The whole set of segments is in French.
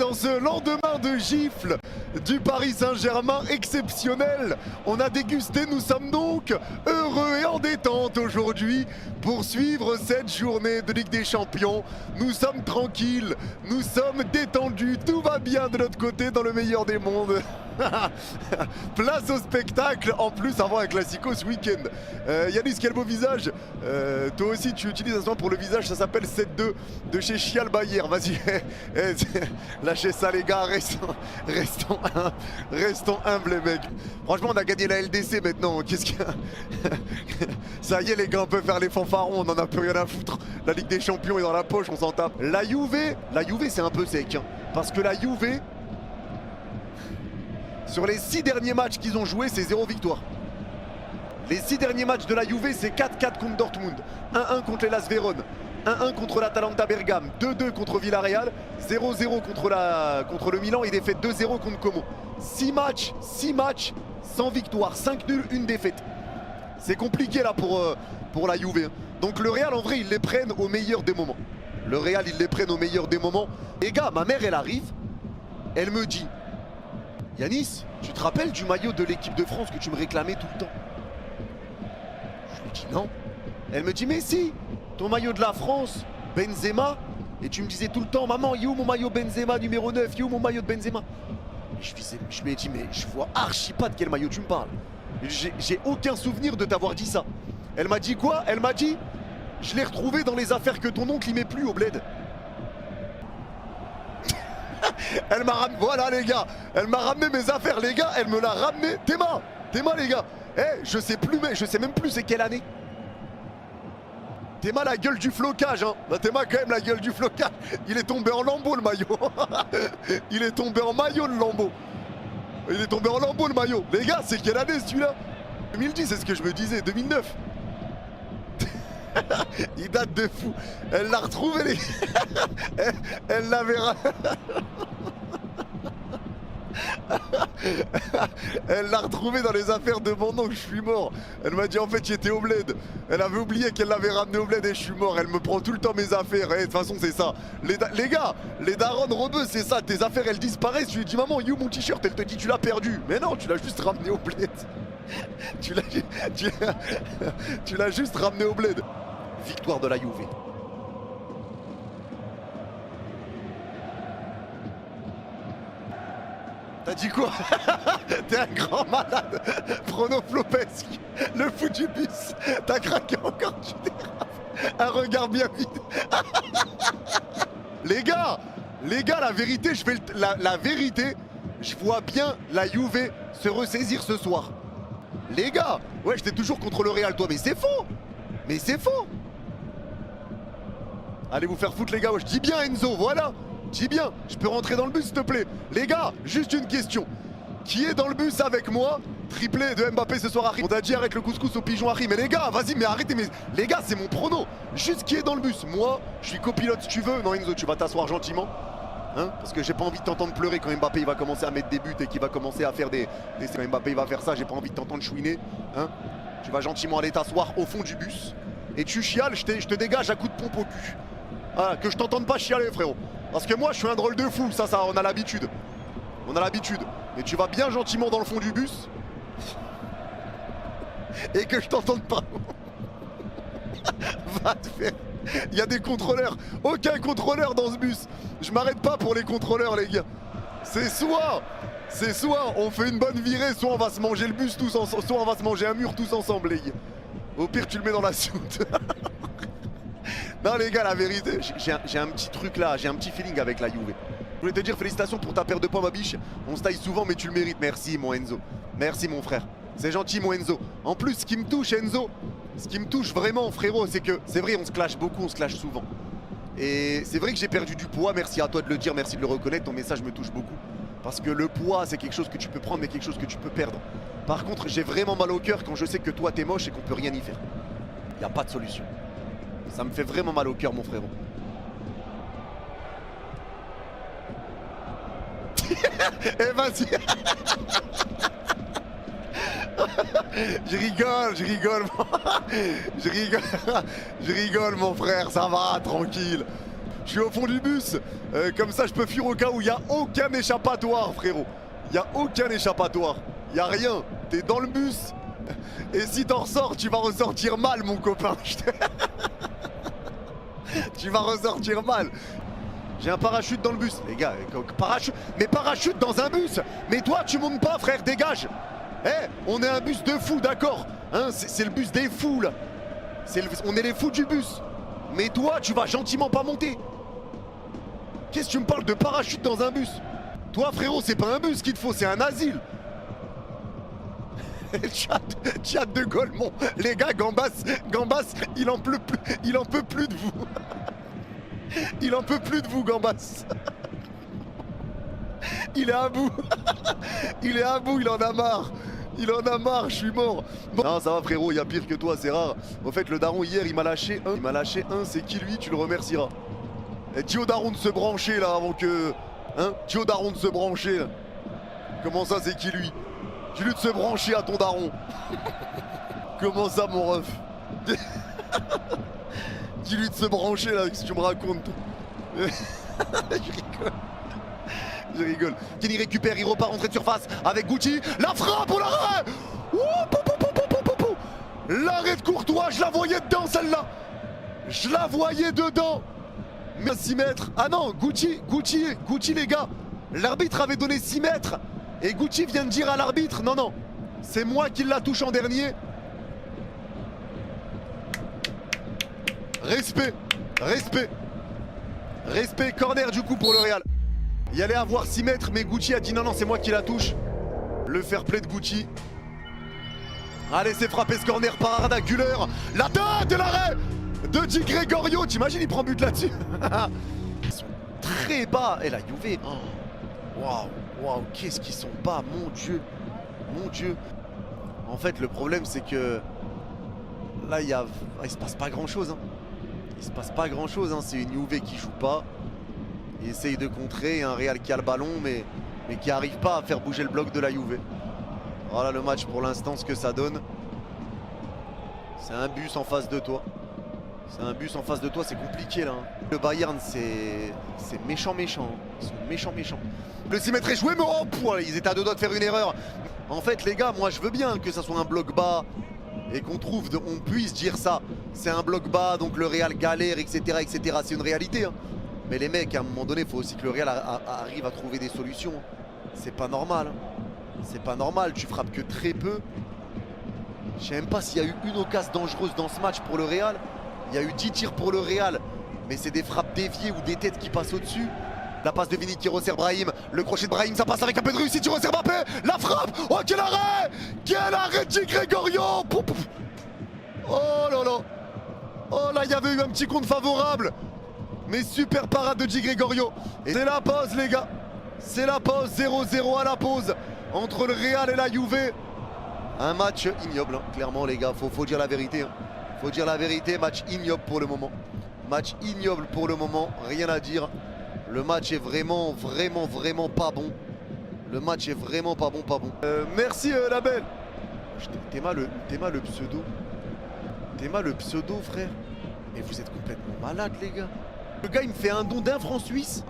dans ce lendemain de gifle du Paris Saint-Germain exceptionnel. On a dégusté, nous sommes donc heureux et en détente aujourd'hui pour suivre cette journée de Ligue des Champions. Nous sommes tranquilles, nous sommes détendus, tout va bien de notre côté dans le meilleur des mondes. Place au spectacle, en plus avant un classico ce week-end. Yanis, quel beau visage. Toi aussi tu utilises un soin pour le visage, ça s'appelle 7-2 de chez Chial Bayer. Vas-y, lâchez ça les gars, restons humbles les mecs. Franchement on a gagné la LDC maintenant, qu'est-ce qu'il y a? Ça y est les gars, on peut faire les fanfarons, on en a plus rien à foutre. La Ligue des Champions est dans la poche, on s'en tape. La Juve c'est un peu sec, hein, parce que la Juve, sur les 6 derniers matchs qu'ils ont joués, c'est 0 victoire. Les 6 derniers matchs de la Juve, c'est 4-4 contre Dortmund, 1-1 contre les Las Vérone, 1-1 contre l'Atalanta Bergame, 2-2 contre Villarreal, 0-0 contre le Milan et défaite 2-0 contre Como. 6 matchs sans victoire, 5 nuls, 1 défaite. C'est compliqué là pour la Juve. Donc le Real en vrai, ils les prennent au meilleur des moments. Le Real, ils les prennent au meilleur des moments. Les gars, ma mère, elle arrive, elle me dit: Yanis, tu te rappelles du maillot de l'équipe de France que tu me réclamais tout le temps? Je lui dis non. Elle me dit mais si, ton maillot de la France, Benzema, et tu me disais tout le temps: maman, il est où mon maillot Benzema numéro 9, il est où mon maillot de Benzema? Et je lui ai dit mais je vois archi pas de quel maillot tu me parles. J'ai aucun souvenir de t'avoir dit ça. Elle m'a dit quoi? Elle m'a dit: je l'ai retrouvé dans les affaires que ton oncle il met plus au bled. Elle m'a ramené, voilà les gars, elle m'a ramené mes affaires les gars, elle me l'a ramené. Théma les gars, je sais plus, mais je sais même plus c'est quelle année. Théma la gueule du flocage, hein. Bah, Théma quand même la gueule du flocage. Il est tombé en lambeau le maillot. Il est tombé en maillot le lambeau. Il est tombé en lambeau le maillot. Les gars, c'est quelle année celui-là? 2010, c'est ce que je me disais, 2009. Il date de fou. Elle l'a retrouvé les gars. Elle l'avait Elle l'a retrouvé dans les affaires de mon oncle, je suis mort. Elle m'a dit en fait j'étais au bled. Elle avait oublié qu'elle l'avait ramené au bled et je suis mort. Elle me prend tout le temps mes affaires. De toute façon c'est ça. Les gars, les darons rebeux c'est ça. Tes affaires elles disparaissent. Je lui dis maman, you mon t-shirt? Elle te dit tu l'as perdu. Mais non, tu l'as juste ramené au bled. Tu l'as juste ramené au bled. Victoire de la Juve. T'as dit quoi? T'es un grand malade. Pronoflopesque. Le fou du bus. T'as craqué encore, tu dérapes. Un regard bien vide. Les gars, la vérité, la vérité, je vois bien la Juve se ressaisir ce soir. Les gars, ouais, j'étais toujours contre le Real, toi, mais c'est faux. Mais c'est faux. Allez vous faire foutre les gars, ouais, je dis bien Enzo, voilà. Dis bien, je peux rentrer dans le bus s'il te plaît. Les gars, juste une question. Qui est dans le bus avec moi? Triplé de Mbappé ce soir, Harry. On t'a dit arrête le couscous au pigeon, Harry. Mais les gars, vas-y, mais arrêtez. Mais les gars, c'est mon prono. Juste qui est dans le bus? Moi, je suis copilote si tu veux. Non Enzo, tu vas t'asseoir gentiment. Hein, parce que j'ai pas envie de t'entendre pleurer quand Mbappé il va commencer à mettre des buts et qu'il va commencer à faire quand Mbappé il va faire ça, j'ai pas envie de t'entendre chouiner. Hein, tu vas gentiment aller t'asseoir au fond du bus. Et tu chiales, je te dégage à coups de pompe au cul. Ah, que je t'entende pas chialer frérot. Parce que moi je suis un drôle de fou, ça on a l'habitude. On a l'habitude. Et tu vas bien gentiment dans le fond du bus. Et que je t'entende pas. Va te faire. Il y a des contrôleurs. Aucun contrôleur dans ce bus. Je m'arrête pas pour les contrôleurs les gars. C'est soit on fait une bonne virée, soit on va se manger le bus tous ensemble, soit on va se manger un mur tous ensemble les gars. Au pire tu le mets dans la soute. Non les gars, la vérité, j'ai un petit truc là, j'ai un petit feeling avec la Juve. Je voulais te dire félicitations pour ta paire de points ma biche. On se taille souvent mais tu le mérites. Merci mon Enzo. Merci mon frère. C'est gentil mon Enzo. En plus ce qui me touche Enzo, ce qui me touche vraiment frérot, c'est que c'est vrai on se clash beaucoup, on se clash souvent. Et c'est vrai que j'ai perdu du poids, merci à toi de le dire, merci de le reconnaître, ton message me touche beaucoup. Parce que le poids c'est quelque chose que tu peux prendre mais quelque chose que tu peux perdre. Par contre j'ai vraiment mal au cœur quand je sais que toi t'es moche et qu'on peut rien y faire. Il n'y a pas de solution. Ça me fait vraiment mal au cœur mon frérot. Eh vas-y. Je rigole mon frère, ça va, tranquille. Je suis au fond du bus. Comme ça, je peux fuir au cas où il n'y a aucun échappatoire, frérot. Il n'y a aucun échappatoire. Il n'y a rien. T'es dans le bus. Et si t'en ressors, tu vas ressortir mal, mon copain. Tu vas ressortir mal. J'ai un parachute dans le bus. Les gars, parachute. Mais parachute dans un bus. Mais toi, tu montes pas, frère, dégage. On est un bus de fous, d'accord, hein, c'est le bus des fous, là. On est les fous du bus. Mais toi, tu vas gentiment pas monter. Qu'est-ce que tu me parles de parachute dans un bus? Toi, frérot, c'est pas un bus qu'il te faut, c'est un asile. Chat de Golemont. Les gars, Gambas, il en peut plus de vous. Il en peut plus de vous, Gambas. Il est à bout. Il est à bout, il en a marre. Il en a marre, je suis mort. Bon. Non, ça va, frérot, il y a pire que toi, c'est rare. Au fait, le daron, hier, il m'a lâché un. Il m'a lâché un, c'est qui lui? Tu le remercieras. Et dis au daron de se brancher, là, avant que... Hein? Dis au daron de se brancher, là. Comment ça, c'est qui lui? Dis-lui de se brancher à ton daron. Comment ça, mon ref? Dis-lui de se brancher, là, si tu me racontes. Je rigole. Je rigole. Kenny récupère, il repart entrée de surface avec Gucci. La frappe, oh l'arrêt! L'arrêt de Courtois, je la voyais dedans celle-là. Je la voyais dedans. Mais 6 mètres. Ah non, Gucci les gars. L'arbitre avait donné 6 mètres. Et Gucci vient de dire à l'arbitre, non, non, c'est moi qui la touche en dernier. Respect, respect. Respect, corner du coup pour le Real. Il allait avoir 6 mètres, mais Gucci a dit non, non, c'est moi qui la touche. Le fair play de Gucci. Allez, c'est frappé ce corner par Arda Güler. La tête de l'arrêt de Di Gregorio. T'imagines, il prend but là-dessus. Ils sont très bas. Et la Juve, oh. Waouh, qu'est-ce qu'ils sont bas, mon Dieu. Mon Dieu. En fait, le problème, c'est que là, il se passe pas grand-chose. Hein. Il se passe pas grand-chose. Hein. C'est une Juve qui joue pas. Il essaye de contrer, un Real qui a le ballon, mais qui n'arrive pas à faire bouger le bloc de la Juve. Voilà le match pour l'instant, ce que ça donne. C'est un bus en face de toi. C'est un bus en face de toi, c'est compliqué là. Hein. Le Bayern, c'est méchant. Ils sont méchants. Le 6 mètres est joué, mais oh, ils étaient à 2 doigts de faire une erreur. En fait, les gars, moi je veux bien que ça soit un bloc bas et qu'on puisse dire ça. C'est un bloc bas, donc le Real galère, etc. C'est une réalité. Hein. Mais les mecs, à un moment donné, il faut aussi que le Real arrive à trouver des solutions. C'est pas normal. Hein. C'est pas normal, tu frappes que très peu. Je sais même pas s'il y a eu une occasion dangereuse dans ce match pour le Real. Il y a eu 10 tirs pour le Real, mais c'est des frappes déviées ou des têtes qui passent au-dessus. La passe de Vini qui resserre Brahim. Le crochet de Brahim, ça passe avec un peu de réussite. Tu resserres Mbappé. La frappe. Oh, quel arrêt! Quel arrêt de Di Gregorio! Oh là là. Oh là, il y avait eu un petit compte favorable. Mais super parade de Di Gregorio. Et c'est la pause, les gars. C'est la pause. 0-0 à la pause entre le Real et la Juve. Un match ignoble, hein. Clairement, les gars. Faut dire la vérité. Hein. Faut dire la vérité. Match ignoble pour le moment. Match ignoble pour le moment. Rien à dire. Le match est vraiment pas bon. Le match est vraiment pas bon, merci la belle. T'es mal le pseudo. T'es mal le pseudo, frère. Mais vous êtes complètement malade, les gars. Le gars, il me fait un don d'1 franc suisse.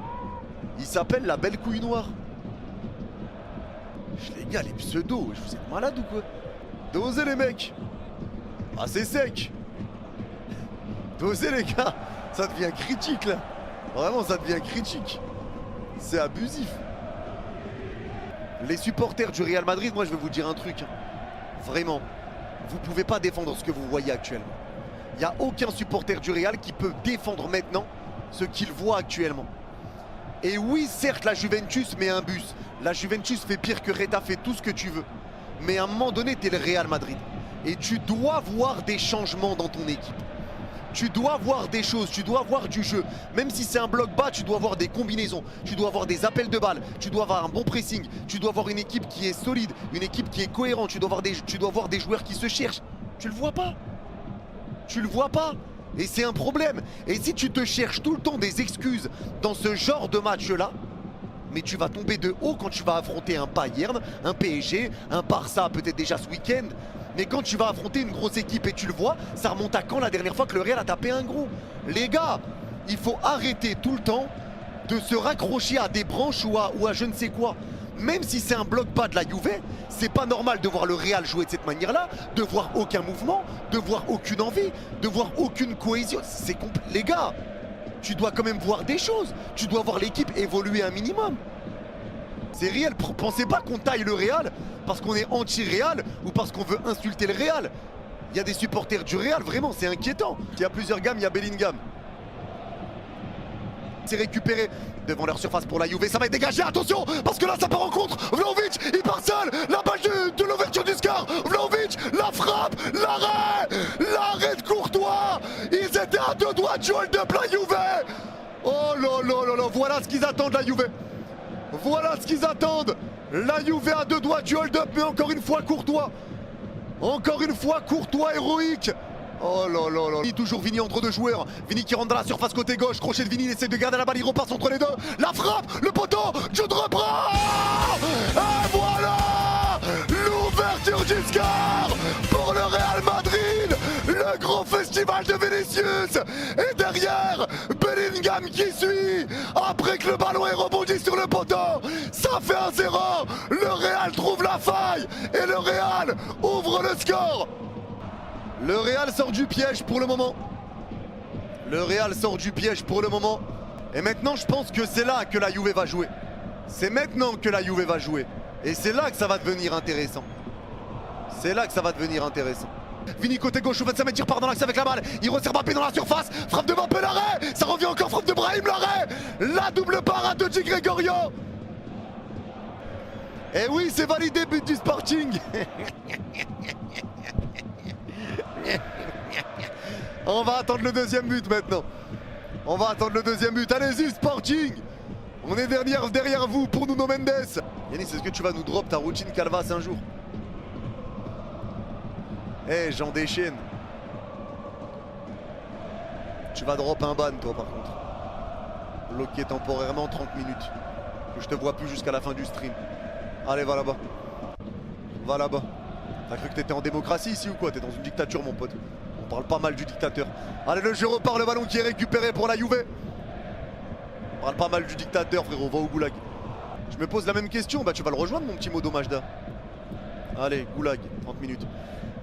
Il s'appelle la belle couille noire. Les gars, les pseudos, vous êtes malade ou quoi? Dosez les mecs. Ah, c'est sec. Dosez les gars. Ça devient critique là. Vraiment, ça devient critique. C'est abusif. Les supporters du Real Madrid, moi je vais vous dire un truc. Vraiment, vous ne pouvez pas défendre ce que vous voyez actuellement. Il n'y a aucun supporter du Real qui peut défendre maintenant ce qu'il voit actuellement. Et oui, certes, la Juventus met un bus. La Juventus fait pire que Reta, fait tout ce que tu veux. Mais à un moment donné, tu es le Real Madrid. Et tu dois voir des changements dans ton équipe. Tu dois voir des choses, tu dois voir du jeu. Même si c'est un bloc bas, tu dois avoir des combinaisons. Tu dois avoir des appels de balles. Tu dois avoir un bon pressing. Tu dois avoir une équipe qui est solide, une équipe qui est cohérente. Tu dois avoir des joueurs qui se cherchent. Tu le vois pas. Tu le vois pas. Et c'est un problème. Et si tu te cherches tout le temps des excuses dans ce genre de match-là, mais tu vas tomber de haut quand tu vas affronter un Bayern, un PSG, un Barça peut-être déjà ce week-end. Mais quand tu vas affronter une grosse équipe et tu le vois, ça remonte à quand la dernière fois que le Real a tapé un gros? Les gars, il faut arrêter tout le temps de se raccrocher à des branches ou à je ne sais quoi. Même si c'est un bloc bas de la Juve, c'est pas normal de voir le Real jouer de cette manière-là, de voir aucun mouvement, de voir aucune envie, de voir aucune cohésion. Les gars, tu dois quand même voir des choses. Tu dois voir l'équipe évoluer un minimum. C'est réel. Pensez pas qu'on taille le Real parce qu'on est anti-Real ou parce qu'on veut insulter le Real. Il y a des supporters du Real, vraiment, c'est inquiétant. Il y a plusieurs gammes, il y a Bellingham. C'est récupéré devant leur surface pour la Juve, ça va être dégagé, attention, parce que là ça part en contre. Vlahovic, il part seul, la balle de l'ouverture du score. Vlahovic, la frappe, l'arrêt de Courtois. Ils étaient à 2 doigts de hold-up la Juve. Oh là là là là, voilà ce qu'ils attendent la Juve. Voilà ce qu'ils attendent. La Juve à 2 doigts du hold-up, mais encore une fois Courtois. Encore une fois Courtois héroïque. Oh là là là. Toujours Vini entre 2 joueurs. Vini qui rentre dans la surface côté gauche. Crochet de Vini, il essaie de garder la balle, il repasse entre les deux. La frappe, le poteau, Jude reprend. Et voilà l'ouverture du score pour le Real Madrid. Le grand festival de Vinicius. Et derrière, Bellingham qui suit. Après que le ballon est rebondi sur le poteau. Ça fait 1-0. Le Real trouve la faille. Et le Real ouvre le score. Le Real sort du piège pour le moment. Le Real sort du piège pour le moment. Et maintenant, je pense que c'est là que la Juve va jouer. C'est maintenant que la Juve va jouer. Et c'est là que ça va devenir intéressant. C'est là que ça va devenir intéressant. Vini côté gauche, 25 mètres, il repart dans l'axe avec la balle. Il resserre Mbappé dans la surface. Frappe de Mbappé, l'arrêt. Ça revient encore, frappe de Brahim, l'arrêt. La double parade de Di Gregorio. Et oui, c'est validé, but du Sporting. On va attendre le deuxième but maintenant. On va attendre le deuxième but. Allez-y Sporting. On est derrière vous pour Nuno Mendes. Yanis, est-ce que tu vas nous drop ta routine Calvas un jour? Eh Jean Deschênes. Tu vas drop un ban toi par contre. Bloqué temporairement 30 minutes. Que je te vois plus jusqu'à la fin du stream. Allez, va là-bas. Va là-bas. T'as cru que t'étais en démocratie ici ou quoi? T'es dans une dictature mon pote. On parle pas mal du dictateur. Allez, le jeu repart, le ballon qui est récupéré pour la Juve. On parle pas mal du dictateur frérot, va au goulag. Je me pose la même question, bah tu vas le rejoindre mon petit Modo Majda. Allez, goulag, 30 minutes.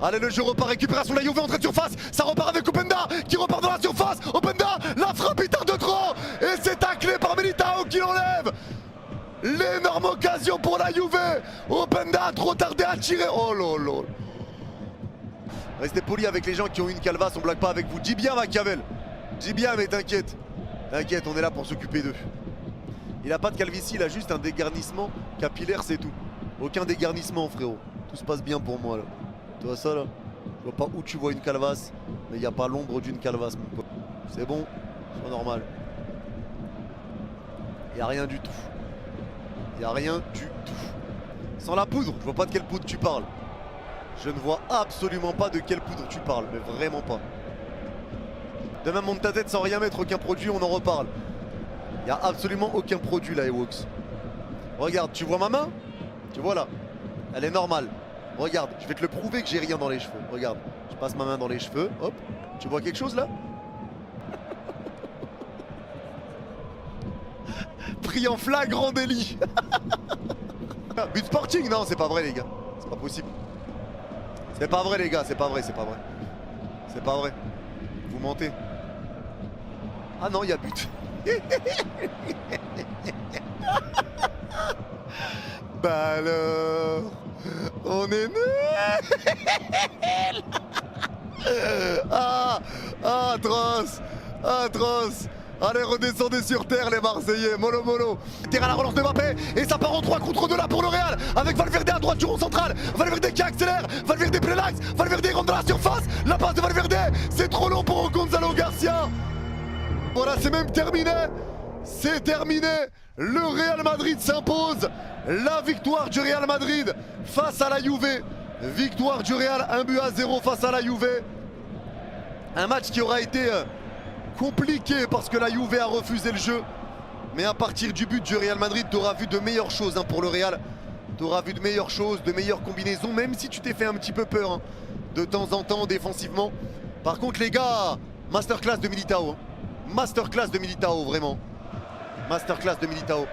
Allez, le jeu repart, récupération de la Juve, entrée de surface. Ça repart avec Openda qui repart dans la surface. Openda, la frappe il tarde de trop. Et c'est taclé par Militao qui l'enlève. L'énorme occasion pour la Juve. Openda a trop tardé à tirer. Oh là là. Restez poli avec les gens qui ont une calvasse, on blague pas avec vous. Dis bien Machiavel. Dis bien mais t'inquiète. T'inquiète, on est là pour s'occuper d'eux. Il a pas de calvitie, il a juste un dégarnissement capillaire, c'est tout. Aucun dégarnissement frérot. Tout se passe bien pour moi là. Tu vois ça là? Je vois pas où tu vois une calvasse, mais il n'y a pas l'ombre d'une calvasse mon pote. C'est bon, c'est normal. Il n'y a rien du tout. Il n'y a rien du tout. Sans la poudre, je vois pas de quelle poudre tu parles. Je ne vois absolument pas de quelle poudre tu parles, mais vraiment pas. Demain monte ta tête sans rien mettre, aucun produit, on en reparle. Il n'y a absolument aucun produit là, Ewoks. Regarde, tu vois ma main? Tu vois là? Elle est normale. Regarde, je vais te le prouver que j'ai rien dans les cheveux. Regarde, je passe ma main dans les cheveux, hop. Tu vois quelque chose là? Pris en flagrant délit. But Sporting? Non, c'est pas vrai les gars. C'est pas possible. C'est pas vrai les gars, c'est pas vrai, c'est pas vrai. C'est pas vrai. Vous mentez. Ah non, il y a but. Bah alors, on est nuls. Ah, atroce, atroce. Allez, redescendez sur terre les Marseillais, mollo mollo. Terre à la relance de Mbappé et ça part en 3 contre 2 là pour le Real. Avec Valverde à droite du rond central. Valverde qui accélère, Valverde plein l'axe. Valverde rentre dans la surface. La passe de Valverde, c'est trop long pour Gonzalo Garcia. Voilà, c'est même terminé. C'est terminé. Le Real Madrid s'impose. La victoire du Real Madrid face à la Juve. Victoire du Real, 1-0 face à la Juve. Un match qui aura été compliqué parce que la Juve a refusé le jeu. Mais à partir du but du Real Madrid, tu auras vu de meilleures choses pour le Real. Tu auras vu de meilleures choses, de meilleures combinaisons, même si tu t'es fait un petit peu peur de temps en temps défensivement. Par contre les gars, masterclass de Militao. Masterclass de Militao, vraiment. Masterclass de Militao.